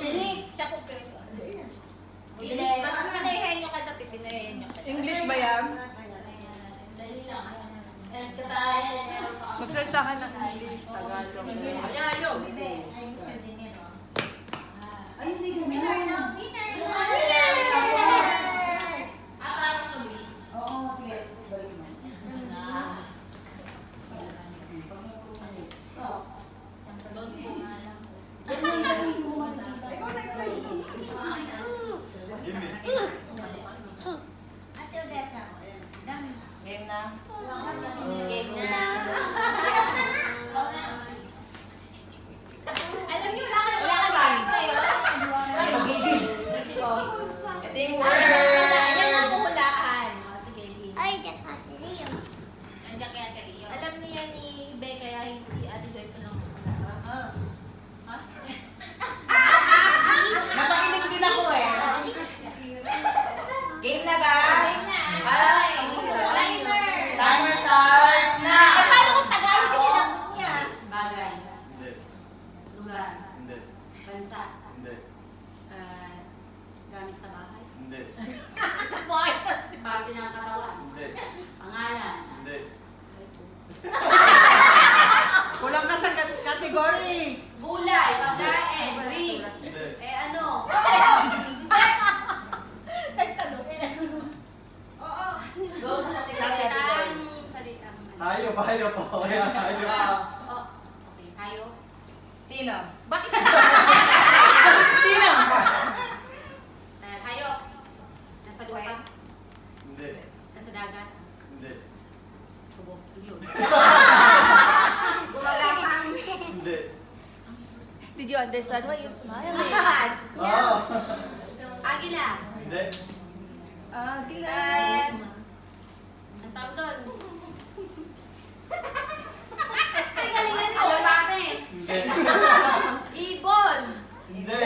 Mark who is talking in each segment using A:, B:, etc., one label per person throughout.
A: Minutes.
B: Siya po person.
C: Pinayahin nyo kada, pipinayahin nyo.
A: English ba yan?
C: Dali lang. Katayan.
A: Magsalita ka ng English, Tagalog.
C: Ayaw.
B: Ayun, hindi winner na.
C: Para sa Luis.
B: Oo, sige. Balik mo. Ikaw na
C: Ate Odessa.
A: Game na.
C: Game na. Alam niyo, wala ka lang kayo.
A: Ito yung
C: Yan ang kuhulaan. Sige, game.
D: Ay, just Ate Leo.
C: Andiyan kaya kay Leo. Alam niya ni Be, kaya si Ate Joy pa lang kuhulaan. Ha?
A: Napakilig din ako eh. Game na ba?
C: Game na.
A: Timer. Timer starts na.
C: Eh, paano kung Tagalog yung sinagot niya?
E: Bagay.
F: Hindi.
E: Lugar.
F: Hindi.
E: Bansa.
F: Hindi.
E: Gamit sa bahay.
F: Hindi.
E: Parte ng katawan.
F: Hindi.
E: Pangalan.
F: Hindi.
A: Kulang ka sa category.
E: Gulay. Pagkain. Drinks.
F: Hindi.
E: Ano?
A: Go sa
E: Salitang. Salitang.
F: Hayop po. Hayop.
E: Oh. Okay. Hayop.
A: Sino? Bakit? Sino?
E: Hayop. Nasa lupa.
F: Hindi.
E: Nasa dagat.
F: Hindi.
E: Tubo. Yun.
F: Hindi.
A: Did you understand why you smile?
F: Oo.
E: Agila.
F: Hindi.
E: Ang tawag doon.
C: Galingan
E: Alabate.
F: Hindi.
E: Ibon.
F: Hindi.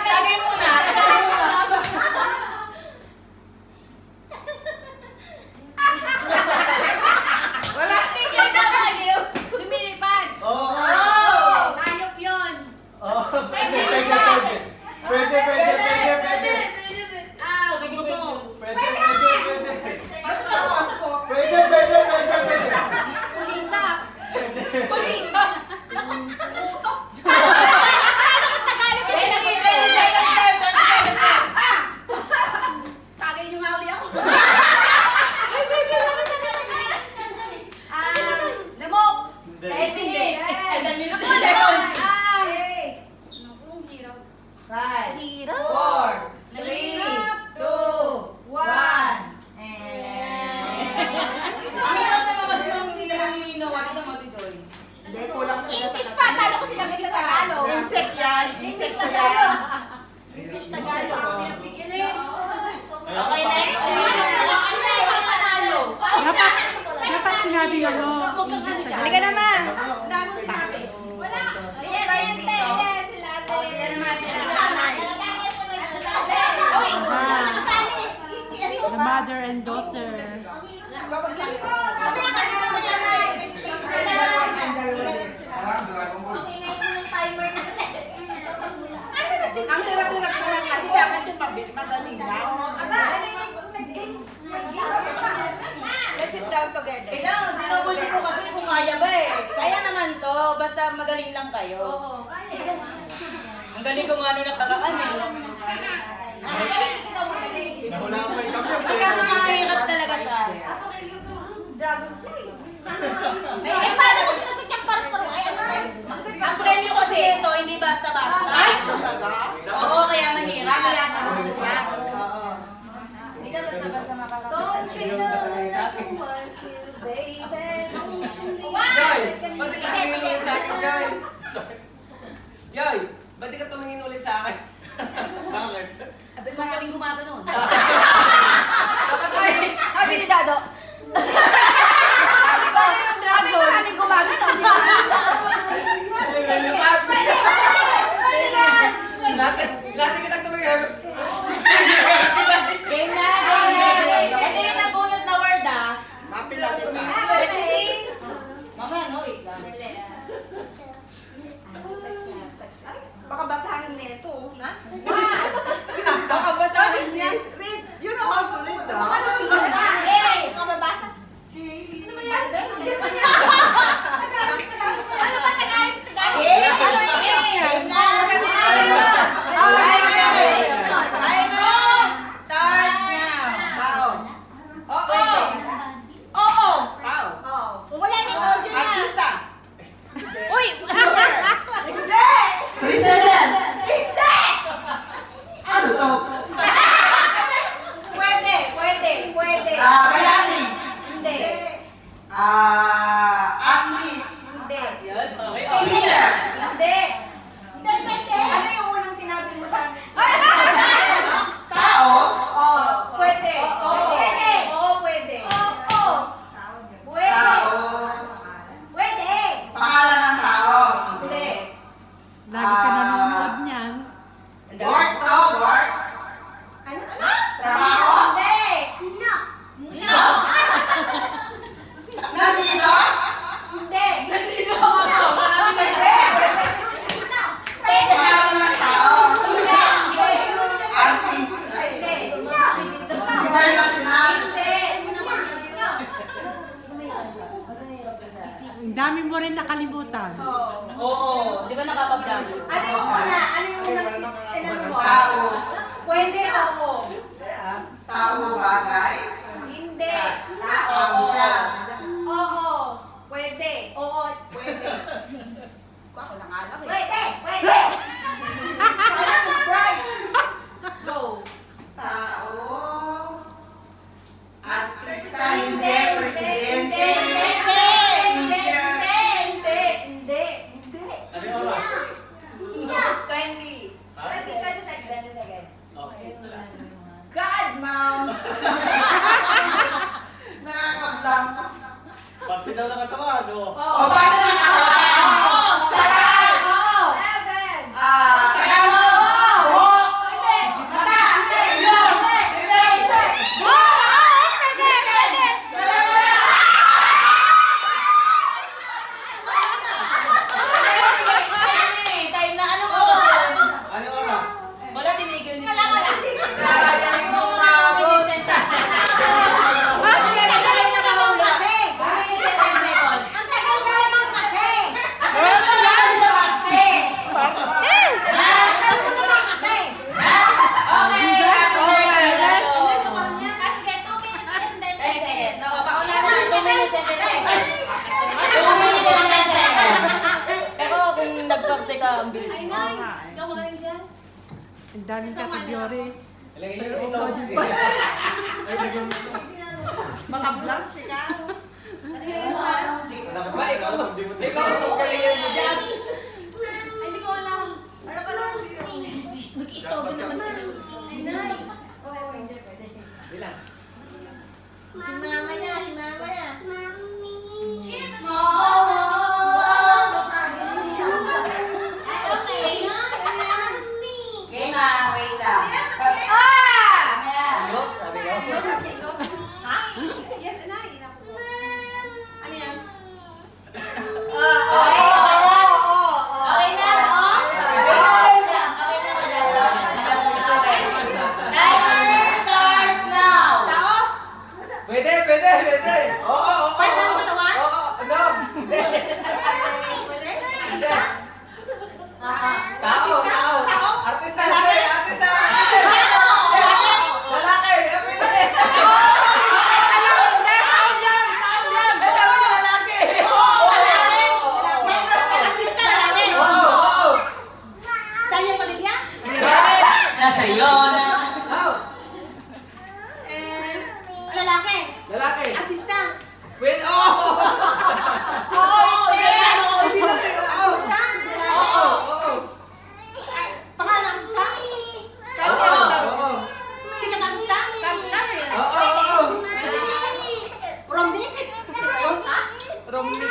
A: Tagay muna. Wala.
E: Lumilipad.
F: Oo.
E: Hayop yun.
F: Oo. Pwede. Pwede.
E: Bubong.
F: Pwede.
E: Kulisap. Tagay niyo nga uli ako. Lamok.
F: Hindi.
E: Naku, ang hirap.
A: 5, 4, 3, 2, 1. Ang hirap naman kasi nung ginawa nito, Mati Joy.
B: Hindi, kulang ka
C: English pa, paano ko sinagot sa Tagalog?
B: Insect yan. Insect Tagalog. English Tagalog.
E: Pinagbigyan na yun.
A: Okay, next.
G: Dapat sinabi na no.
E: Huwag kang ano dyan.
A: Halika naman.
E: Ang dami mo sinabi.
C: Wala. Ayan, sila ate.
E: Sila naman sila.
C: Uy, nakasali.
G: The mother and daughter.
C: Mamaya ka na naman yan ay. Okay na yung timer natin. Asa na si
B: Ang hirap-hirap ko lang kasi dapat yung madali lang.
C: nag-games.
B: Let's sit down together.
A: Kailangan, dinouble check ko kasi kung kaya ba eh. Kaya naman to, basta magaling lang kayo.
C: Oo.
A: Ang galing ko nga nung nakaraan eh.
C: Ano ba hindi kita magaling?
F: Nahula ko yung kamay.
A: Kasi kaso mahirap talaga siya.
C: Eh, paano ko sinagot yung parpor? Ay, ano?
A: Ang premyo kasi ito, hindi basta-basta.
B: Ay, talaga?
A: Oo, kaya mahirap.
B: Kaya naman siya. Oo.
A: Hindi ka basta-basta makakapit.
C: Don't you know that I want you, baby?
H: Joy! Ba't di ka tumingin ulit sa akin, Joy? Joy! Ba't di ka tumingin ulit sa akin?
F: Bakit?
E: Sabi mo kaming gumaganon.
C: Sabi ni Dado. Sabi mo kami gumagano.
H: Lati kitang tumingin.
A: Game na, game na. Ito yung nabunot na word ah.
B: Mapilang kita.
A: Mama, no, wait lang.
G: mo rin nakalimutan.
A: Oo, di ba nakapag-vlog?
B: Ano yung una? Ano yung unang tinanong mo?
D: Tao.
B: Pwede ako.
D: Tao bagay.
B: Hindi.
D: Tao siya.
B: Oo. Pwede. Oo, pwede. Ako lang alam eh. Pwede! Pwede! Surprise! Go!
D: Tao. Artista, hindi. Presidente. Teacher.
B: Hindi.
F: Ano yung oras?
A: 20.
F: Ha?
A: 20 seconds.
F: Okay.
B: God, mom!
D: Nakakablang.
F: Parte daw ng katawan, no?
D: O, paano nakakablang? Sarap.
B: Seven!
D: Kaya mo. Buhok. Mata. Ilong. Bibig.
A: Time na ano ko?
F: Ano yung oras?
A: Wala, tinigil ni
H: Sayang mo mabot.
B: Ang tagal ka naman kasi!
C: Sige, 2 minutes and 10 seconds.
A: Pero kung nagparte ka, ang bilis mo.
C: Ikaw magaling dyan?
G: Ang daming kategory.
H: Ilagay yung ilaw.
B: Mga vlogs ka.
H: Ba, ikaw ang galingan mo dyan.
B: Hindi ko alam. Ano pa lang?
C: Nag-istorbo naman kasi.
H: Bilang.
C: Si mama niya. Ay, okay.
A: Game na, wait lang.
H: Yok, sabi ko.
B: Yan, anay. Ano yan?
A: Okay, okay na. Okay na, oh? Wait lang, okay na wala. Okay. Timer starts now. Tao?
H: Pwede. Oo.
B: Part ng katawan?
H: Oo. Ano? Hindi.
B: Pwede?
H: Hindi. Tao. Artista. Artista. Lalaki. Pwede.
B: Artista lalaki.
H: Oo.
B: Daniel Padilla?
A: Nasa iyo na.
B: Lalaki.
H: Lalaki.
B: Artista.
H: Pwede. Oo. Oo.
B: Pangalan artista?
H: Oo.
B: Sikat artista?
H: Oo.
B: Romnick?
H: Romney.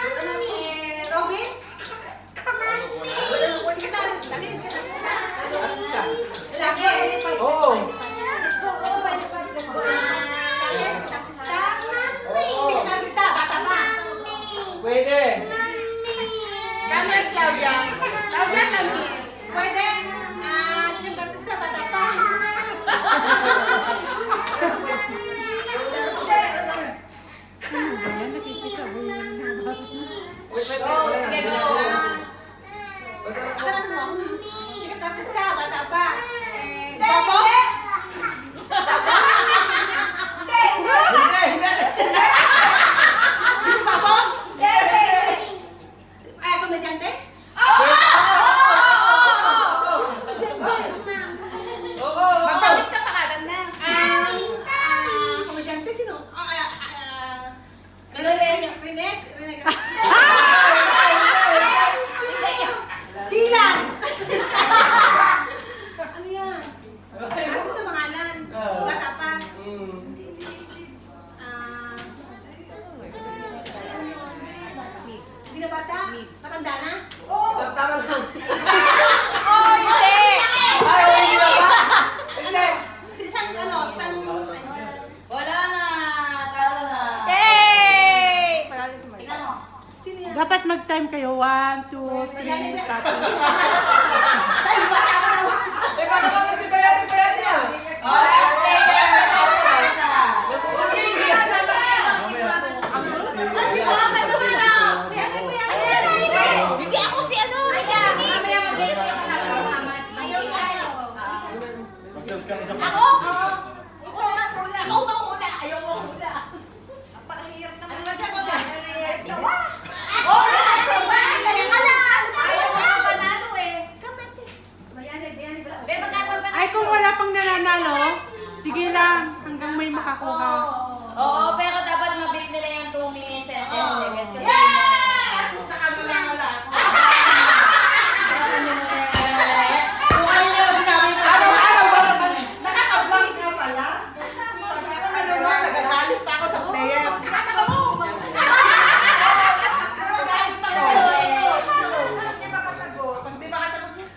B: Robin? Sikat artista?
H: Artista.
B: Lalaki?
H: Oo.
B: Sikat artista? Sikat artista? Bata pa?
H: Pwede.
B: Camille Claudia. Claudia Camille. Pwede? Sikat artista? Bata pa?
G: Ayan, nakikita mo yung
H: Pwede.
A: Sige, go.
B: Ako na mo. Sikat artista? Bata pa? Bobo?
H: Hindi.
B: Hindi Bobo? Ay, komedyante?
H: Oo.
B: Magpapit ka pangalan na. Komedyante, sino? Rines? Dilan! Ano yan? Artist na pangalan. Bata pa. Hindi na bata? Matanda na? Oo!
H: Tama lang.
B: Oh, hindi!
H: Ay, hindi na ba? Hindi.
B: San?
A: Wala na. Talo na.
B: Hey!
A: Tingnan mo.
B: Sino yan?
G: Dapat mag-time kayo. 1, 2, 3, tapos.
B: Sa'yo, bata pa na.
H: May bata pa kasi bayani niya.
A: Oh, last player. Isa.
F: Mamaya.
B: Si Mama, ito na. Pwede.
G: makakuha.
A: Oo, pero dapat mabilit nila yung 2 minutes and 10 seconds. Kasi
D: Gusto ka mo lang wala.
A: kung ano na kasi namin ito.
D: Araw-araw ba naman? Nakaka-blank nga pala. Pag ako nanonood, nagagalit pa ako sa player. Kakaka mo! Nagagalit ako. Pag di ba kasagot? Pag di ba kasagot?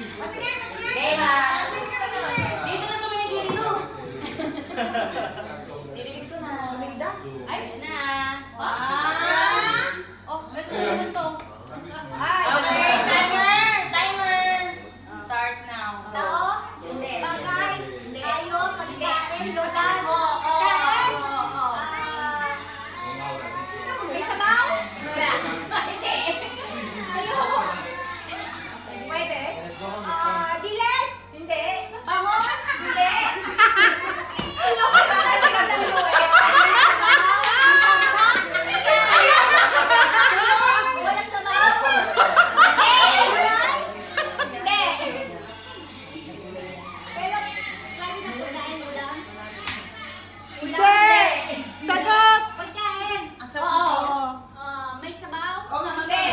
A: Kaya, dito na tumingin dito. Tititig ko na.
C: Ay, na. Oh, ito
A: Okay, timer starts now.
B: May sabaw? Pwede? Diles? Hindi. Bangos? Hindi. Ano ka talaga ng luwet? Walang sabaw? Hindi. Pero, klase ng pagkain ulam?
G: Hindi! Sagot!
B: Pagkain.
A: Ang sarap.
B: May sabaw?
D: Oo nga,
B: Hindi.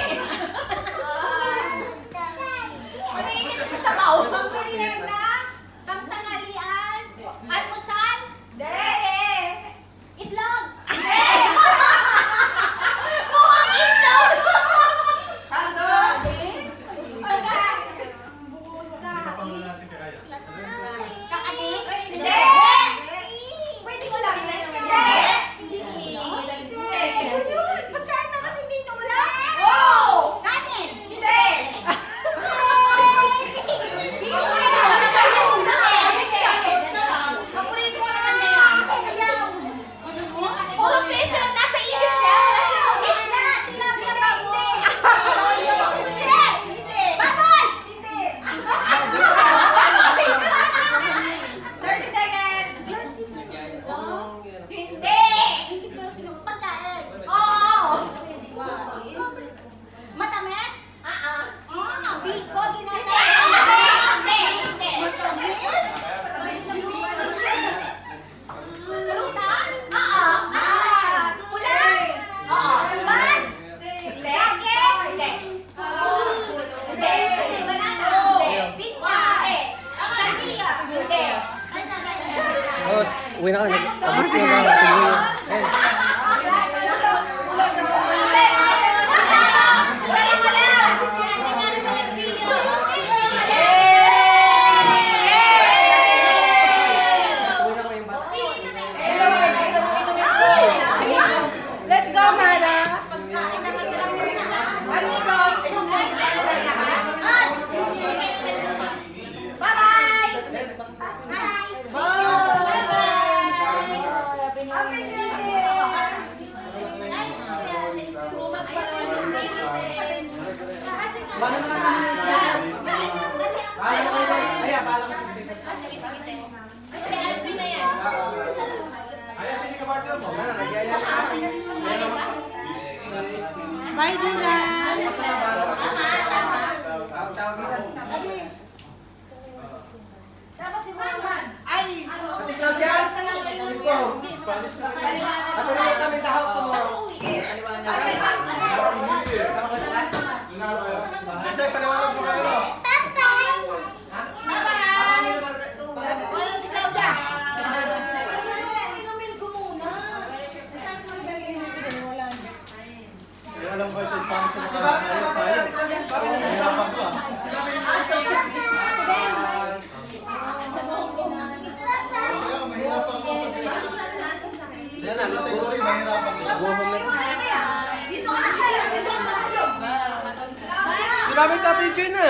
B: Pag-iinit sa sabaw. Pang-merienda? Pang-tanghalian? Almusal? Hindi. Itlog? Hindi. Mukhang itlog!
D: Handog!
B: Pagkain.
F: Kapanglan natin kaya.
B: Kakanin? Hindi. Pwede ko lang. Hindi. Pagkain na kasi hindi nulam? Oo! Kanin? Hindi. Paborito ko naman na yan. Puro Pedro, nasa isip niya. Isla, tilapia, bango. Pusi. Baboy. 30 seconds. Hindi! Hindi ko sinuot pagkain. Oo! Matamis? Biko, ginata. Hindi! Hindi! Prutas? Kulay? Mas? Sage? Hindi. Hindi. Banana? Hindi. Bingka? Hindi. Sandía? Hindi.
H: Boss, uwi na ka. Pabalik na lang. Tingin.
B: Let's go, Mara! Bye-bye! Happy New Year!
H: Paano na lang kami yung speaker? Paano na kayo? Kaya, paano ka sa speaker?
F: Kaya, sige ka partner mo.
H: Wala na, nagyaya ka. Kaya naman pa.
G: Bye, Dylan!
H: Basta na, bahala ka sa tawag ako.
B: Dapat si Marman.
D: Ay!
H: Ate Claudia, let's go. Patulungan kami sa house tomorrow. Sama ka sa class?
F: Kasi paliwanag mo kayo.
B: Tatay!
H: Ha?
B: Bye-bye!
H: Bye-bye.
B: Wala si Claudia.
F: Kaya alam ko sa Spanish na
H: Si Bobby na, Bobby na, Ate Claudia. Bobby na,
F: Hirapan ko ah.
H: Si Bobby na.
F: Kaya mahirapan ko kasi.
H: Yan na, let's
F: Kasi
H: go.
F: ko rin mahirapan ko.
H: Let's go home na.
B: Dito ka na.
H: Si Bobby Tatay Joy na.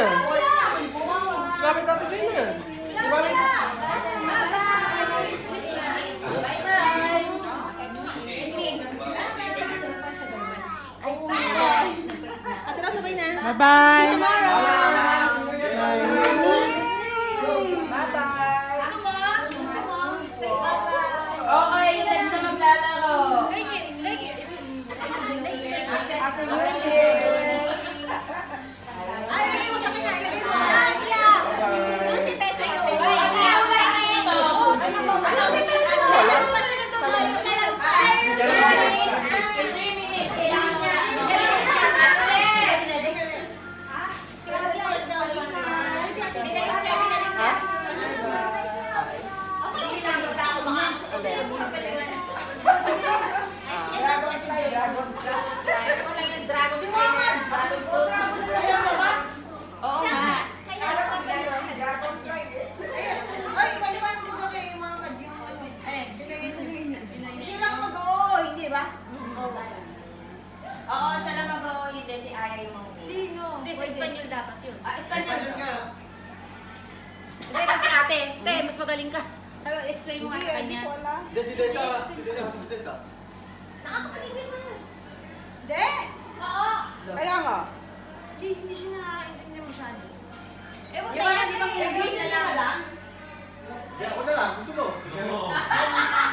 H: Si Bobby Tatay Joy na. Si Bobby.
B: Ate Ro, sabay na.
G: Bye-bye!
A: Okay, yung next na maglalaro.
D: Dragon.
E: Wala yung dragon.
B: Si Mama.
E: Dragon fruit.
B: Ayaw mo ba?
A: Oo nga.
C: Kaya ako pinaliwanag sa kanya.
B: Ay, maliwanag mo kay Mama. Yung ano.
E: Eh, sabihin.
B: Siya lang mag-oo, hindi ba?
A: Oo, siya lang mag-oo. Hindi, si Aya yung mga
B: Sino?
E: Hindi, sa Espanyol dapat yun.
A: Espanyol.
F: Ayun nga.
E: Hindi, kasi ate, te, mas magaling ka. Explain mo nga sa kanya.
B: Hindi ko alam.
F: Hindi, si Desa. Si Desa. Si Desa.
C: Nakakapag-English mo yun.
B: Hindi!
C: Oo.
D: Kaya nga.
B: Hindi siya nakakaintindi masyado.
C: Eh, wag
E: Yung
C: na
E: parang
C: yan.
E: di ba
B: English na lang.